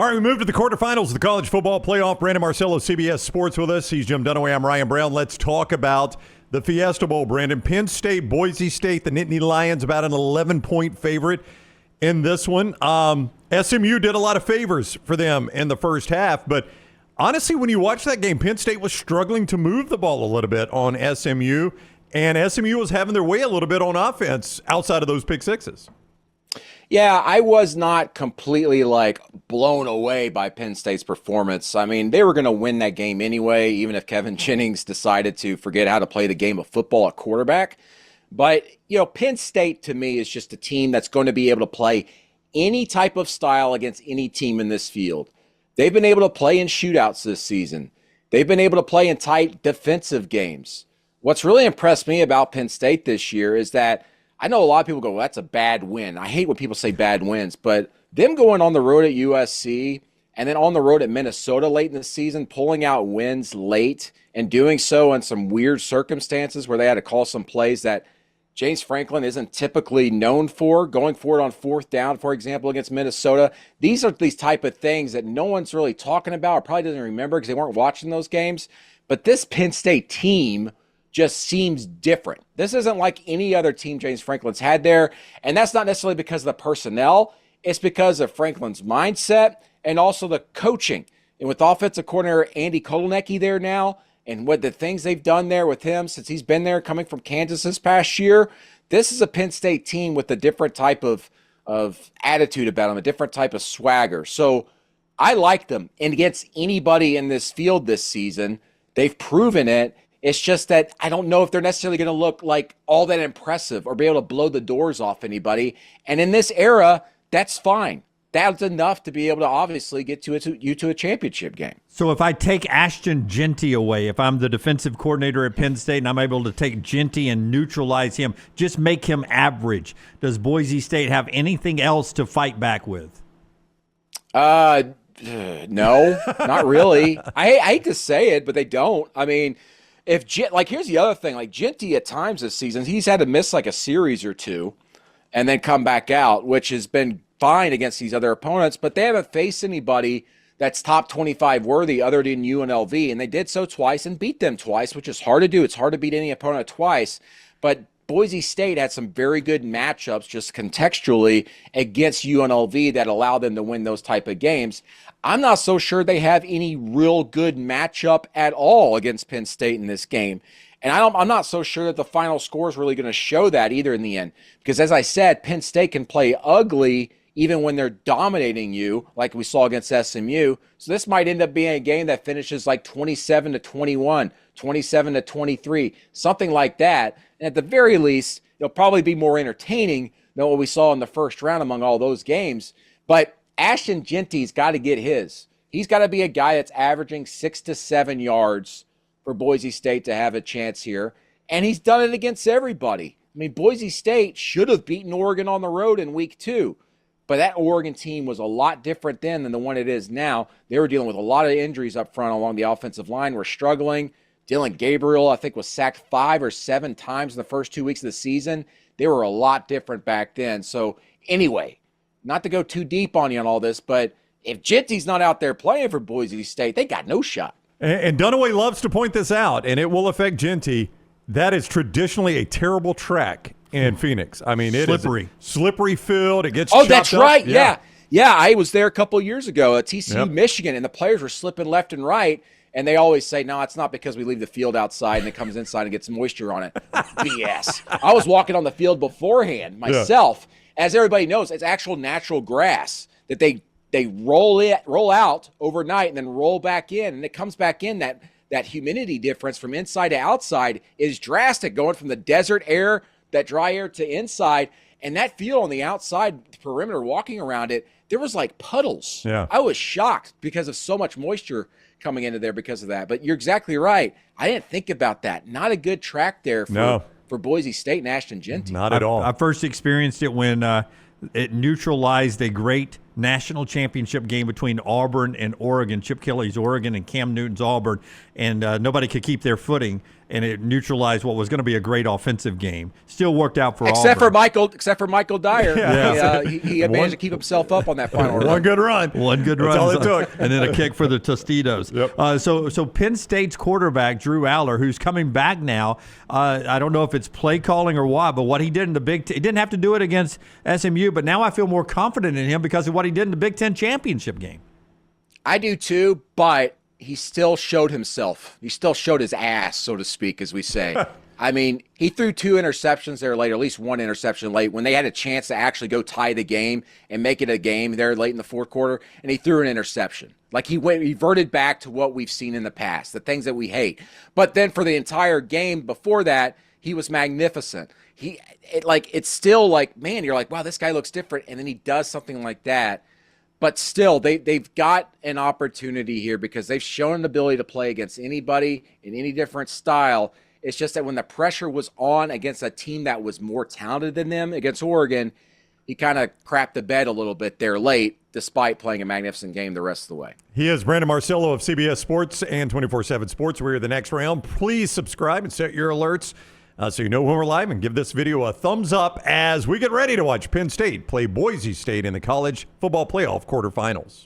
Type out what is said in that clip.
All right, we move to the quarterfinals of the college football playoff. Brandon Marcello, CBS Sports with us. He's Jim Dunaway. I'm Ryan Brown. Let's talk about the Fiesta Bowl, Brandon. Penn State, Boise State, the Nittany Lions, about an 11-point favorite in this one. SMU did a lot of favors for them in the first half, but honestly, when you watch that game, Penn State was struggling to move the ball a little bit on SMU, and SMU was having their way a little bit on offense outside of those pick sixes. Yeah, I was not completely blown away by Penn State's performance. I mean, they were going to win that game anyway, even if Kevin Jennings decided to forget how to play the game of football at quarterback. But, Penn State to me is just a team that's going to be able to play any type of style against any team in this field. They've been able to play in shootouts this season. They've been able to play in tight defensive games. What's really impressed me about Penn State this year is that I know a lot of people go, well, that's a bad win. I hate when people say bad wins, but them going on the road at USC and then on the road at Minnesota late in the season, pulling out wins late and doing so in some weird circumstances where they had to call some plays that James Franklin isn't typically known for, going for it on fourth down, for example, against Minnesota. These are these type of things that no one's really talking about or probably doesn't remember because they weren't watching those games. But this Penn State team just seems different. This isn't like any other team James Franklin's had there, and that's not necessarily because of the personnel. It's because of Franklin's mindset and also the coaching. And with offensive coordinator Andy Kotelnicki there now, and what the things they've done there with him since he's been there coming from Kansas this past year, this is a Penn State team with a different type of attitude about them, a different type of swagger. So I like them. And against anybody in this field this season, they've proven it. It's just that I don't know if they're necessarily going to look like all that impressive or be able to blow the doors off anybody. And in this era, that's fine. That's enough to be able to obviously get you to a championship game. So if I take Ashton Jeanty away, if I'm the defensive coordinator at Penn State and I'm able to take Jeanty and neutralize him, just make him average, does Boise State have anything else to fight back with? No, not really. I hate to say it, but they don't. I mean, here's the other thing. Jeanty at times this season, he's had to miss a series or two and then come back out, which has been fine against these other opponents, but they haven't faced anybody that's top 25 worthy other than UNLV, and they did so twice and beat them twice, which is hard to do. It's hard to beat any opponent twice, but Boise State had some very good matchups just contextually against UNLV that allowed them to win those type of games. I'm not so sure they have any real good matchup at all against Penn State in this game. And I'm not so sure that the final score is really going to show that either in the end. Because as I said, Penn State can play ugly even when they're dominating you, like we saw against SMU. So this might end up being a game that finishes 27-21, 27-23, something like that. And at the very least, it'll probably be more entertaining than what we saw in the first round among all those games. But Ashton Jeanty's got to get his. He's got to be a guy that's averaging 6 to 7 yards for Boise State to have a chance here. And he's done it against everybody. I mean, Boise State should have beaten Oregon on the road in week 2. But that Oregon team was a lot different then than the one it is now. They were dealing with a lot of injuries up front along the offensive line. We're struggling. Dylan Gabriel, I think, was sacked 5 or 7 times in the first 2 weeks of the season. They were a lot different back then. So anyway, not to go too deep on you on all this, but if Jeanty's not out there playing for Boise State, they got no shot. And Dunaway loves to point this out, and it will affect Jeanty. That is traditionally a terrible track in Phoenix. I mean, it is slippery field. It gets chopped that's up. Right. Yeah. I was there a couple of years ago at TCU, Michigan, and the players were slipping left and right. And they always say, no, it's not because we leave the field outside and it comes inside and gets moisture on it. BS. I was walking on the field beforehand myself. Yeah. As everybody knows, it's actual natural grass that they roll out overnight and then roll back in. And it comes back in. That humidity difference from inside to outside is drastic, going from the desert air, that dry air, to inside. And that field on the outside perimeter, walking around it, there was puddles. Yeah. I was shocked because of so much moisture coming into there because of that. But you're exactly right. I didn't think about that. Not a good track there for Boise State and Ashton Jeanty. Not at all. I first experienced it when it neutralized a great national championship game between Auburn and Oregon, Chip Kelly's Oregon and Cam Newton's Auburn, and nobody could keep their footing, and it neutralized what was going to be a great offensive game. Still worked out for except Auburn. Except for Michael Dyer. Yeah. He had managed to keep himself up on that final run. One good run. That's all it took. And then a kick for the Tostitos. Yep. So Penn State's quarterback, Drew Aller, who's coming back now, I don't know if it's play calling or what, but what he did in the Big Ten, he didn't have to do it against SMU, but now I feel more confident in him because of what he did in the Big Ten championship game. I do too, but he still showed himself. He still showed his ass, so to speak, as we say. I mean, he threw 2 interceptions there late, or at least 1 interception late, when they had a chance to actually go tie the game and make it a game there late in the fourth quarter, and he threw an interception. Like he reverted back to what we've seen in the past, the things that we hate. But then for the entire game before that, he was magnificent. It's still like, man, you're like, wow, this guy looks different, and then he does something like that. But still, they've got an opportunity here because they've shown an ability to play against anybody in any different style. It's just that when the pressure was on against a team that was more talented than them, against Oregon, he kind of crapped the bed a little bit there late, despite playing a magnificent game the rest of the way. He is Brandon Marcello of CBS Sports and 24/7 Sports. We're the next round. Please subscribe and set your alerts so you know when we're live, and give this video a thumbs up as we get ready to watch Penn State play Boise State in the college football playoff quarterfinals.